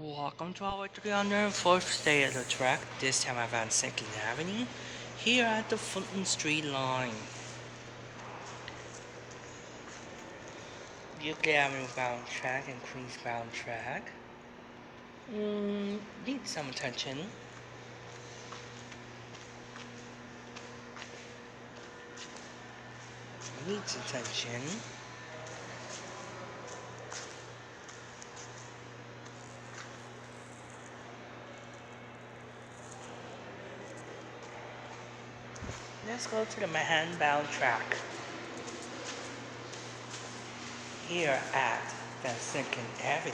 Welcome to our 304th day at the track. This time I found Siclen Avenue here at the Fulton Street line. Euclid Avenue bound track and Queens bound track. Need some attention. Needs attention. Let's go to the Manhattan bound track. Here at Van Siclen Avenue.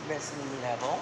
Mezzanine level.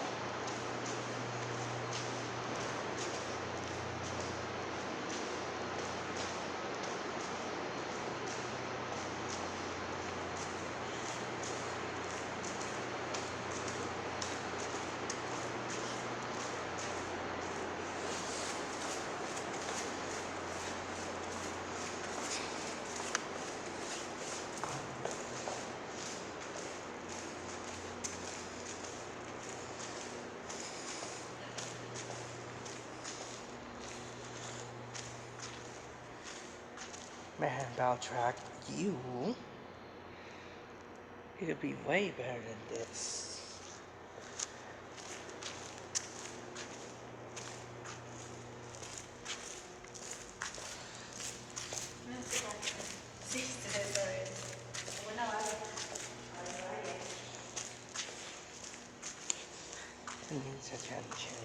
Manhattan bound track it'll be way better than this. It needs attention.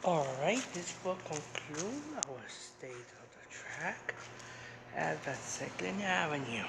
Alright, this will conclude our state of the track at the Siclen Avenue.